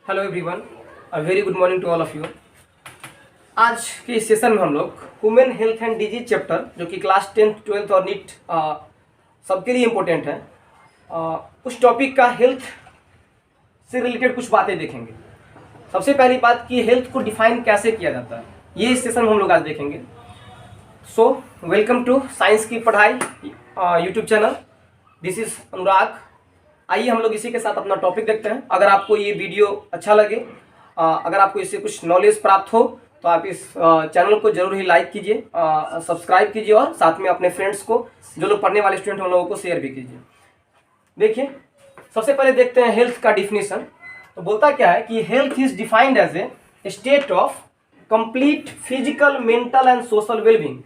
Hello everyone, a very good morning to all of you. आज के इस session में हम लोग human health and disease chapter, जो कि क्लास 10th 12th और नीट सबके लिए इम्पोर्टेंट है, उस टॉपिक का हेल्थ से रिलेटेड कुछ बातें देखेंगे। सबसे पहली बात कि हेल्थ को डिफाइन कैसे किया जाता है, ये इस सेशन में हम लोग आज देखेंगे। सो वेलकम टू साइंस की पढ़ाई यूट्यूब चैनल। दिस इज अनुराग। आइए हम लोग इसी के साथ अपना टॉपिक देखते हैं। अगर आपको ये वीडियो अच्छा लगे, अगर आपको इससे कुछ नॉलेज प्राप्त हो, तो आप इस चैनल को जरूर ही लाइक कीजिए, सब्सक्राइब कीजिए और साथ में अपने फ्रेंड्स को, जो लोग पढ़ने वाले स्टूडेंट हैं, उन लोगों को शेयर भी कीजिए। देखिए, सबसे पहले देखते हैं हेल्थ का डिफिनीशन। तो बोलता क्या है कि health is defined as a state of complete physical, mental and social wellbeing.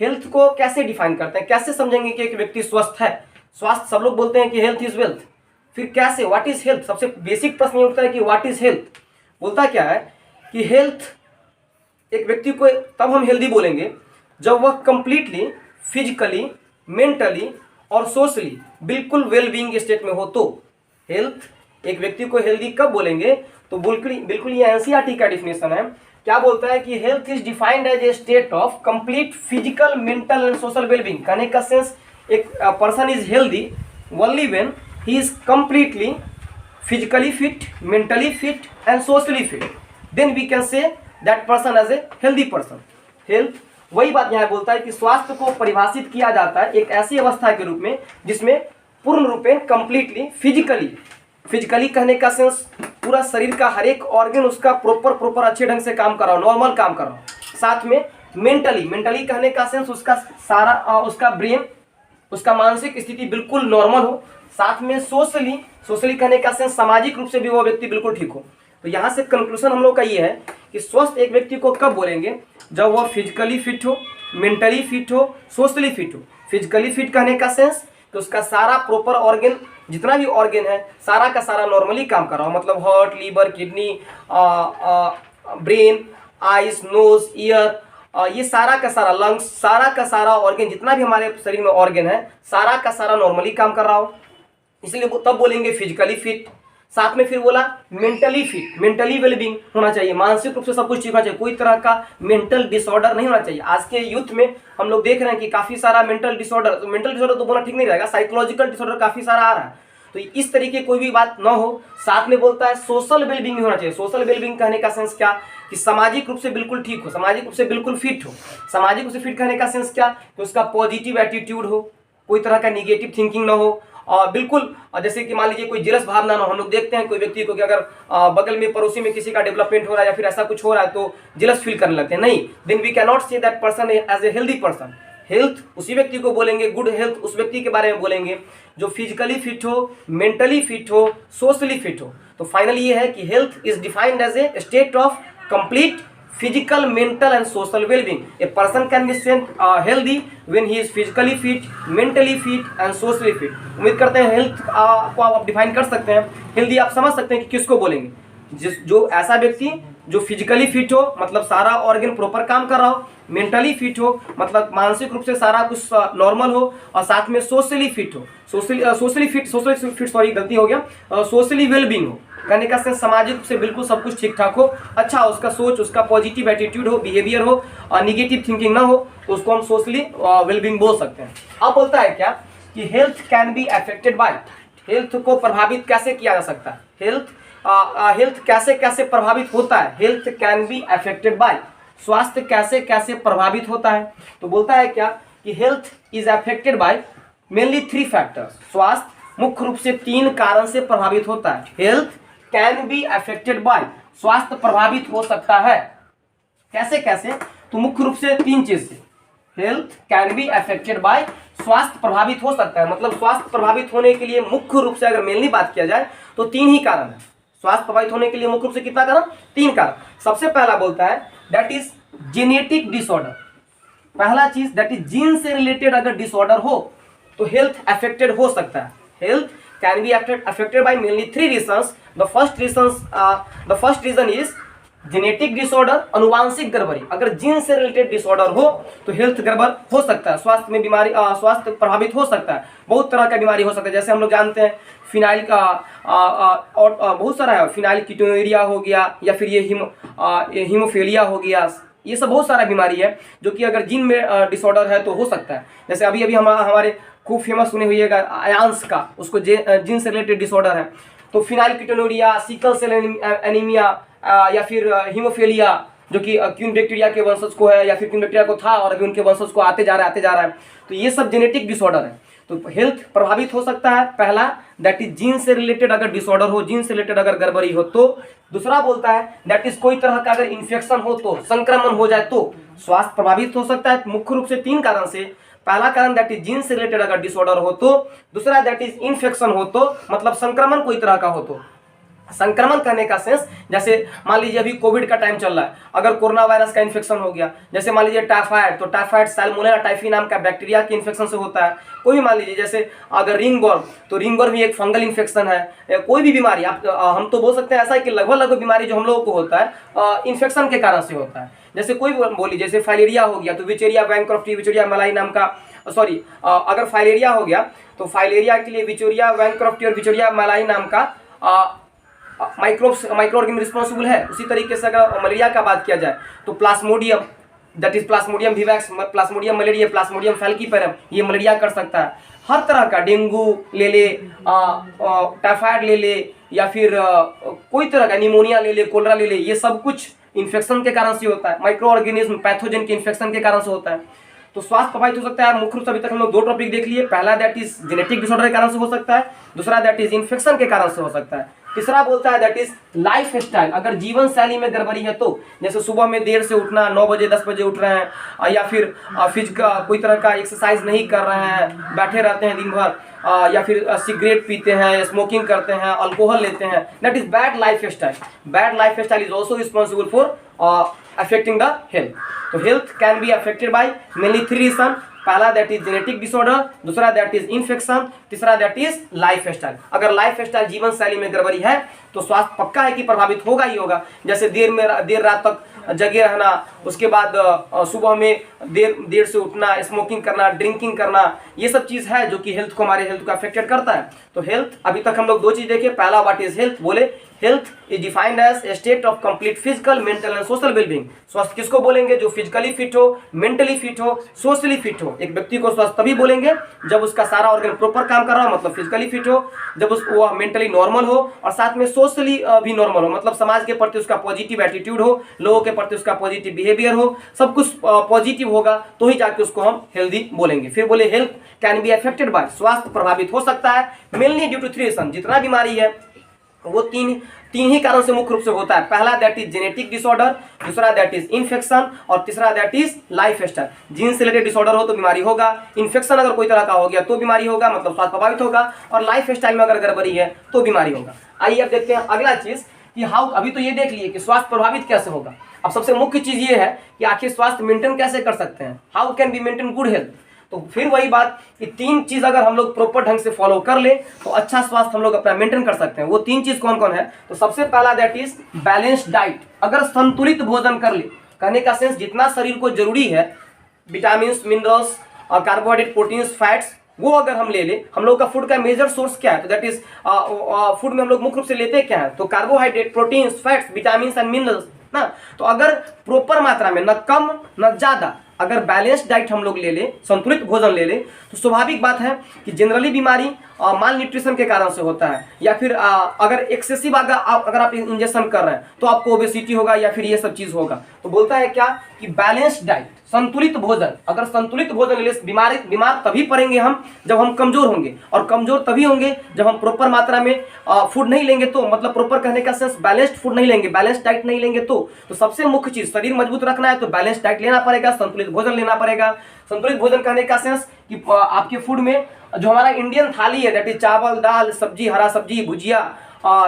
Health को कैसे डिफाइन करते हैं, कैसे समझेंगे कि एक व्यक्ति स्वस्थ है? स्वास्थ्य, सब लोग बोलते हैं कि हेल्थ इज वेल्थ। फिर कैसे, व्हाट इज हेल्थ? सबसे बेसिक प्रश्न ये उठता है कि व्हाट इज हेल्थ। बोलता क्या है कि हेल्थ, एक व्यक्ति को तब हम हेल्दी बोलेंगे जब वह कंप्लीटली फिजिकली, मेंटली और सोशली बिल्कुल वेलबींग स्टेट में हो। तो हेल्थ, एक व्यक्ति को हेल्दी कब बोलेंगे? तो बिल्कुल ये एनसीईआरटी का डिफिनेशन है। क्या बोलता है कि health is defined as a state of complete physical, mental and social wellbeing. कहने का सेंस, एक person is healthy only when he is completely physically fit, mentally fit and socially fit, then we can say that person as a healthy person. Health, वही बात यहाँ बोलता है कि स्वास्थ्य को परिभाषित किया जाता है एक ऐसी अवस्था के रूप में जिसमें पूर्ण रूप में कंप्लीटली फिजिकली कहने का सेंस पूरा शरीर का हर एक ऑर्गन उसका प्रॉपर अच्छे ढंग से काम कर रहा हो, नॉर्मल काम कर रहा हो। साथ में मेंटली कहने का सेंस उसका सारा उसका ब्रेन, उसका मानसिक स्थिति बिल्कुल नॉर्मल हो। साथ में सोशली कहने का सेंस सामाजिक रूप से भी वो व्यक्ति बिल्कुल ठीक हो। तो यहाँ से कंक्लूजन हम लोग का ये है कि स्वस्थ एक व्यक्ति को कब बोलेंगे? जब वह फिजिकली फिट हो, मेंटली फिट हो, सोशली फिट हो। फिजिकली फिट कहने का सेंस कि उसका सारा प्रॉपर ऑर्गन, जितना भी ऑर्गन है, सारा का सारा नॉर्मली काम कर रहा हो। मतलब heart, liver, kidney, brain, eyes, nose, ear, ये सारा का सारा, लंग्स, सारा का सारा ऑर्गन, जितना भी हमारे शरीर में ऑर्गन है, सारा का सारा नॉर्मली काम कर रहा हो, इसलिए वो तब बोलेंगे फिजिकली फिट। साथ में फिर बोला मेंटली फिट, मेंटली वेलबींग होना चाहिए, मानसिक रूप से सब कुछ ठीक होना चाहिए, कोई तरह का मेंटल डिसऑर्डर नहीं होना चाहिए। आज के यूथ में हम लोग देख रहे हैं कि काफी सारा मेंटल डिसऑर्डर तो बोलना ठीक नहीं रहेगा, साइकोलॉजिकल डिसऑर्डर काफी सारा आ रहा है। तो इस तरीके कोई भी बात ना हो। साथ में बोलता है सोशल वेलबींग होना चाहिए। सोशल वेलबींग कहने का सेंस क्या कि सामाजिक रूप से बिल्कुल ठीक हो, सामाजिक रूप से बिल्कुल फिट हो। सामाजिक रूप से फिट कहने का सेंस क्या कि उसका पॉजिटिव एटीट्यूड हो, कोई तरह का निगेटिव थिंकिंग ना हो, और बिल्कुल जैसे कि मान लीजिए कोई जेलस भावना ना हो। हम लोग देखते हैं कोई व्यक्ति को कि अगर बगल में, पड़ोसी में किसी का डेवलपमेंट हो रहा है या फिर ऐसा कुछ हो रहा है तो जेलस फील करने लगते हैं। नहीं, then we can not say that person as a healthy person. Health उसी व्यक्ति को बोलेंगे, गुड हेल्थ उस व्यक्ति के बारे में बोलेंगे जो फिजिकली फिट हो, मेंटली फिट हो, सोशली फिट हो। तो फाइनली ये है कि health is defined as a state of complete physical, mental and social well-being. A person can be healthy when he is physically fit, mentally fit and socially fit. उम्मीद करते हैं health को आप डिफाइन कर सकते हैं। हेल्दी आप समझ सकते हैं कि किसको बोलेंगे? जो ऐसा व्यक्ति जो फिजिकली फिट हो, मतलब सारा ऑर्गन प्रॉपर काम कर रहा हो, मेंटली फिट हो, मतलब मानसिक रूप से सारा कुछ नॉर्मल हो, और साथ में सोशली फिट हो, सोशली फिट सॉरी गलती हो गया, सोशली वेलबींग हो। कहने का सेंस सामाजिक रूप से बिल्कुल सब कुछ ठीक ठाक हो, अच्छा उसका सोच, उसका पॉजिटिव एटीट्यूड हो, बिहेवियर हो, और निगेटिव थिंकिंग ना हो, तो उसको हम सोशली वेलबींग बोल सकते हैं। अब बोलता है क्या कि health can be affected by. Health को प्रभावित कैसे किया जा सकता है? हेल्थ कैसे कैसे प्रभावित होता है? Health can be affected by, स्वास्थ्य कैसे कैसे प्रभावित होता है? तो बोलता है क्या कि health is affected by mainly 3 factors. स्वास्थ्य मुख्य रूप से 3 कारण से प्रभावित होता है। Health can be affected by, स्वास्थ्य प्रभावित हो सकता है। कैसे कैसे? तो मुख्य रूप से 3 चीज से। Health can be affected by, स्वास्थ्य प्रभावित हो सकता है। मतलब स्वास्थ्य प्रभावित होने के लिए मुख्य रूप से अगर मेनली बात किया जाए तो 3 ही कारण है। स्वास्थ्य प्रभावित होने के लिए मुख्य रूप से कितना कारण? 3 कारण। सबसे पहला बोलता है दैट इज जेनेटिक डिसऑर्डर। पहला चीज दैट इज जीन से रिलेटेड अगर डिसऑर्डर हो तो हेल्थ अफेक्टेड हो सकता है। Health can B affected by mainly 3 reasons. The first reason is genetic disorder, अनुवांशिक गड़बड़ी, अगर जीन से रिलेटेड डिसऑर्डर हो तो हेल्थ गड़बड़ हो सकता है, स्वास्थ्य में बीमारी, स्वास्थ्य प्रभावित हो सकता है, बहुत तरह का बीमारी हो सकता है। जैसे हम लोग जानते हैं फिनाइल का और बहुत सारा है, फिनाइल कीटोनुरिया हो गया, या फिर ये हीमोफीलिया हो गया, ये सब बहुत सारा बीमारी है जो कि अगर जीन में डिसऑर्डर है तो हो सकता है। जैसे अभी अभी हमारे खूब फेमस सुने हुए आयांस का, उसको जीन से रिलेटेड डिसऑर्डर है। तो फिनाइल कीटोनुरिया, सिकल सेल एनीमिया, या फिर हीमोफीलिया जो कि क्यून बैक्टीरिया के वंशज को है, या फिर क्यून बैक्टीरिया को था और अभी उनके वंशज को आते जा रहा है। तो ये सब जेनेटिक डिसऑर्डर है, तो हेल्थ प्रभावित हो सकता है। पहला दैट इज जीन से रिलेटेड अगर डिसऑर्डर हो, जीन से रिलेटेड अगर गड़बड़ी हो तो। दूसरा बोलता है दैट इज कोई तरह का अगर इन्फेक्शन हो तो, संक्रमण हो जाए तो स्वास्थ्य प्रभावित हो सकता है, मुख्य रूप से 3 कारण से। पहला कारण दैट इज जीन से रिलेटेड अगर डिसऑर्डर हो तो, दूसरा दैट इज इन्फेक्शन हो तो, मतलब संक्रमण कोई तरह का हो तो। संक्रमण करने का सेंस, जैसे मान लीजिए अभी कोविड का टाइम चल रहा है, अगर कोरोना वायरस का इन्फेक्शन हो गया, जैसे मान लीजिए टाइफाइड, तो टाइफाइड सैल्मोनेला टाइफी नाम का बैक्टीरिया के इन्फेक्शन से होता है। कोई भी मान लीजिए जैसे अगर रिंगवर्म, तो रिंगवर्म भी एक फंगल इन्फेक्शन है। कोई भी बीमारी आप हम तो बोल सकते हैं ऐसा है कि लगभग बीमारी जो हम लोगों को होता है इन्फेक्शन के कारण से होता है। जैसे कोई बोली जैसे फाइलेरिया हो गया तो विचेरिया बैंक्रॉफ्टी, विचेरिया मलाई नाम का, अगर फाइलेरिया हो गया तो फाइलेरिया के लिए विचेरिया बैंक्रॉफ्टी और विचेरिया मलाई नाम का माइक्रो ऑर्गेनिज्म रिस्पॉन्सिबल है। उसी तरीके से अगर मलेरिया का बात किया जाए तो plasmodium, that is plasmodium vivax, plasmodium malaria, plasmodium falciparum, ये मलेरिया कर सकता है। हर तरह का डेंगू ले ले, टाइफाइड ले ले, या फिर कोई तरह का निमोनिया ले ले, कोलरा ले ले, ये सब कुछ इन्फेक्शन के कारण से होता है, माइक्रो ऑर्गेनिज्म पैथोजन के इन्फेक्शन के कारण से होता है। तो स्वास्थ्य प्रभावित हो सकता है। मुख्य रूप से अभी तक हम लोग 2 टॉपिक देख लिए। पहला दैट इज जेनेटिक डिसऑर्डर के कारण से हो सकता है, दूसरा दैट इज इन्फेक्शन के कारण से हो सकता है, तीसरा बोलता है दैट इज लाइफ स्टाइल, अगर जीवन शैली में गड़बड़ी है तो, जैसे सुबह में देर से उठना, 9 बजे 10 बजे उठ रहे हैं, या फिर फिजिकल कोई तरह का एक्सरसाइज नहीं कर रहे हैं, बैठे रहते हैं दिन भर, या फिर सिगरेट पीते हैं, स्मोकिंग करते हैं, अल्कोहल लेते हैं, that is bad life style. Bad life style is also responsible for affecting the health. तो health can be affected by mainly 3 reasons. पहला दैट इज जेनेटिक डिसऑर्डर, दूसरा दैट इज इन्फेक्शन, तीसरा that is life style. अगर life style जीवन शैली में गड़बड़ी है तो स्वास्थ्य पक्का है कि प्रभावित होगा ही होगा। जैसे देर रात तक जगे रहना, उसके बाद सुबह में देर से उठना, स्मोकिंग करना, ड्रिंकिंग करना, ये सब चीज़ है जो कि हेल्थ को, हमारे हेल्थ को अफेक्टेड करता है। तो हेल्थ, अभी तक हम लोग 2 चीज़ देखे। पहला व्हाट इज हेल्थ, बोले health is defined as a state of complete physical, mental and social wellbeing. स्वस्थ किसको बोलेंगे? जो फिजिकली फिट हो, मेंटली फिट हो, सोशली फिट हो। एक व्यक्ति को स्वस्थ तभी बोलेंगे जब उसका सारा ऑर्गन प्रॉपर काम कर रहा हो, मतलब फिजिकली फिट हो, जब वो मेंटली नॉर्मल हो और साथ में सोशली भी नॉर्मल हो, मतलब समाज के प्रति उसका पॉजिटिव एटीट्यूड हो, लोगों के प्रति उसका पॉजिटिव बिहेवियर हो, सब कुछ पॉजिटिव होगा तो ही जाके उसको हम हेल्दी बोलेंगे। फिर बोले health can be affected by, स्वास्थ्य प्रभावित हो सकता है मेनली ड्यू टू 3 रीजन। जितना बीमारी है वो तीन ही कारण से मुख्य रूप से होता है। पहला दैट इज जेनेटिक डिसऑर्डर, दूसरा दैट इज इन्फेक्शन और तीसरा that is life style. Gene से रिलेटेड डिसऑर्डर हो तो बीमारी होगा, इन्फेक्शन अगर कोई तरह का हो गया तो बीमारी होगा, मतलब स्वास्थ्य प्रभावित होगा, और लाइफ स्टाइल में अगर गड़बड़ी है तो बीमारी होगा। आइए अब देखते हैं अगला चीज कि हाउ। अभी तो ये देख लिए कि स्वास्थ्य प्रभावित कैसे होगा। अब सबसे मुख्य चीज ये है कि आखिर स्वास्थ्य मेंटेन कैसे कर सकते हैं, how can be maintain good health. तो फिर वही बात कि 3 चीज अगर हम लोग प्रॉपर ढंग से फॉलो कर ले तो अच्छा स्वास्थ्य हम लोग अपना मेंटेन कर सकते हैं। वो 3 चीज कौन कौन है? तो सबसे पहला दैट इज बैलेंस्ड डाइट। अगर संतुलित भोजन कर ले, कहने का सेंस जितना शरीर को जरूरी है, विटामिन, मिनरल्स और कार्बोहाइड्रेट, प्रोटीन्स, फैट्स, वो अगर हम ले हम लोग का फूड का मेजर सोर्स क्या है? तो दैट इज फूड में हम लोग मुख्य रूप से लेते क्या है? तो carbohydrate, proteins, fats, vitamin and minerals ना। तो अगर प्रॉपर मात्रा में, न कम न ज्यादा, अगर बैलेंस डाइट हम लोग ले संतुलित भोजन ले तो स्वाभाविक बात है कि जनरली बीमारी माल न्यूट्रिशन के कारण से होता है, या फिर अगर एक्सेसिव अगर आप इंजेक्शन कर रहे हैं तो आपको ओबेसिटी होगा या फिर ये सब चीज होगा। तो बोलता है क्या कि बैलेंस डाइट, संतुलित भोजन। अगर संतुलित भोजन ले, बीमार तभी पड़ेंगे हम जब हम कमजोर होंगे, और कमजोर तभी होंगे जब हम प्रॉपर मात्रा में फूड नहीं लेंगे। तो मतलब प्रॉपर कहने का सेंस बैलेंस्ड फूड नहीं लेंगे, बैलेंस डाइट नहीं लेंगे। तो सबसे मुख्य चीज, शरीर मजबूत रखना है तो बैलेंस डाइट लेना पड़ेगा, संतुलित भोजन लेना पड़ेगा। संतुलित भोजन कहने का सेंस कि आपके फूड में जो हमारा इंडियन थाली है, दैट इज चावल, दाल, सब्जी, हरा सब्जी, भुजिया,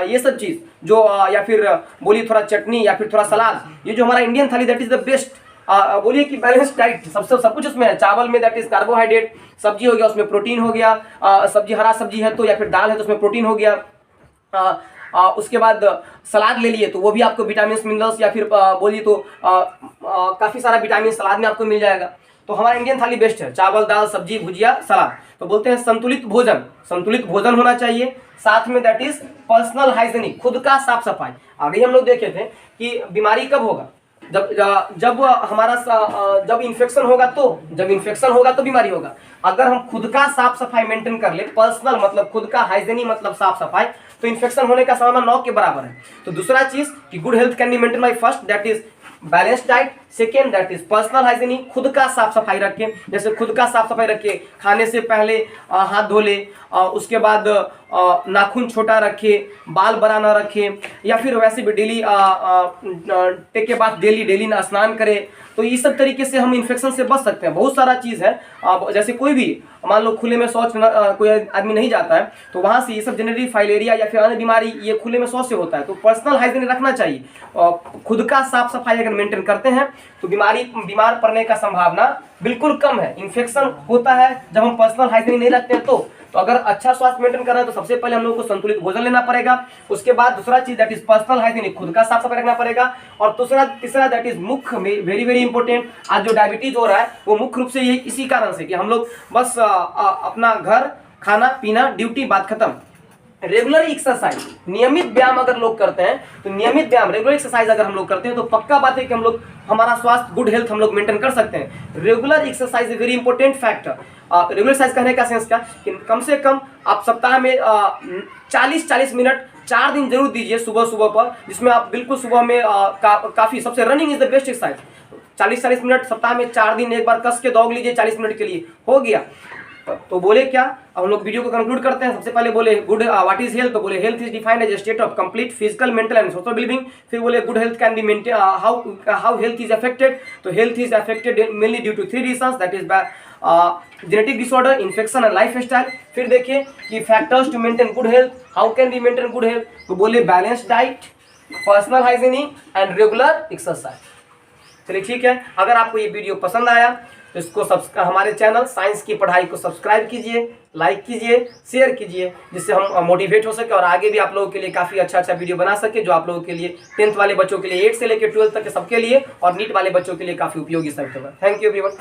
ये सब चीज जो या फिर बोलिए थोड़ा चटनी या फिर थोड़ा सलाद, ये जो हमारा इंडियन थाली दैट इज द बेस्ट। बोलिए कि बैलेंस डाइट सब कुछ उसमें है। चावल में दैट इज कार्बोहाइड्रेट, सब्जी हो गया उसमें प्रोटीन हो गया, सब्जी हरा सब्जी है तो या फिर दाल है तो उसमें प्रोटीन हो गया, उसके बाद सलाद ले लिए तो वो भी आपको विटामिन मिनरल्स या फिर बोलिए तो काफ़ी सारा विटामिन सलाद में आपको मिल जाएगा। तो हमारा इंडियन थाली बेस्ट है, चावल दाल सब्जी भुजिया सलाद। तो बोलते हैं संतुलित भोजन होना चाहिए। साथ में दैट इज पर्सनल हाइजीनिक, खुद का साफ सफाई। आगे हम लोग देखे थे कि बीमारी कब होगा, जब इन्फेक्शन होगा तो बीमारी होगा। अगर हम खुद का साफ सफाई मेंटेन कर ले, पर्सनल मतलब खुद का, हाइजीनिक मतलब साफ सफाई, तो इन्फेक्शन होने का संभावना 9 के बराबर है। तो दूसरा चीज कि good health can be maintain by first that is balance diet, second that is personal hygienic, खुद का साफ सफाई रखें। जैसे खुद का साफ सफाई रखिए, खाने से पहले हाथ धो ले, उसके बाद नाखून छोटा रखे, बाल बड़ा ना रखे, या फिर वैसे भी डेली टेक के बाद डेली स्नान करें। तो ये सब तरीके से हम इन्फेक्शन से बच सकते हैं। बहुत सारा चीज़ है, जैसे कोई भी मान लो खुले में शौच कोई आदमी नहीं जाता है तो वहाँ से ये सब जनरली फाइलेरिया या फिर अन्य बीमारी ये खुले में शौच से होता है। तो पर्सनल हाइजीन रखना चाहिए, खुद का साफ सफाई अगर मेंटेन करते हैं तो बीमार पड़ने का संभावना बिल्कुल कम है। इन्फेक्शन होता है जब हम पर्सनल हाइजीन नहीं रखते हैं। तो अगर अच्छा स्वास्थ्य मेंटेन करना है तो सबसे पहले हम लोग को संतुलित भोजन लेना पड़ेगा। उसके बाद दूसरा चीज दैट इज पर्सनल हाइजीन, खुद का साफ सफाई रखना पड़ेगा। और तीसरा दैट इज मुख्य वेरी इंपॉर्टेंट, आज जो डायबिटीज हो रहा है वो मुख्य रूप से ये इसी कारण से कि हम लोग बस अपना घर, खाना पीना, ड्यूटी, बात खत्म। रेगुलर एक्सरसाइज, नियमित व्यायाम अगर लोग करते हैं तो रेगुलर एक्सरसाइज अगर हम लोग करते हैं तो पक्का बात है कि हम लोग हमारा स्वास्थ्य, गुड हेल्थ हम लोग मेंटेन कर सकते हैं। Regular exercise is very important factor. Regular exercise कहने का सेंस क्या कि कम से कम आप सप्ताह में 40 मिनट 4 दिन जरूर दीजिए सुबह पर, जिसमें आप बिल्कुल सुबह में काफ़ी सबसे running is the best exercise. 40 minute सप्ताह में 4 दिन एक बार कस के दौड़ लीजिए 40 मिनट के लिए, हो गया। तो बोले क्या, हम लोग वीडियो को कंक्लूड करते हैं। सबसे पहले बोले गुड व्हाट इज हेल्थ, तो बोले health is defined as a state of complete physical, mental and social wellbeing. फिर बोले good health can be maintain, how health is affected, तो health is affected mainly due to 3 reasons that is genetic disorder, infection and life style. फिर देखिए कि factors to maintain good health, how can be maintain good health, तो बोले balance diet, personal hygienic and regular exercise. चलिए ठीक है, अगर आपको ये वीडियो पसंद आया तो इसको हमारे चैनल साइंस की पढ़ाई को सब्सक्राइब कीजिए, लाइक कीजिए, शेयर कीजिए, जिससे हम मोटिवेट हो सके और आगे भी आप लोगों के लिए काफ़ी अच्छा वीडियो बना सके, जो आप लोगों के लिए 10th वाले बच्चों के लिए, 8 से लेकर 12 तक के सबके लिए, और नीट वाले बच्चों के लिए काफ़ी उपयोगी साबित होगा। Thank you everyone.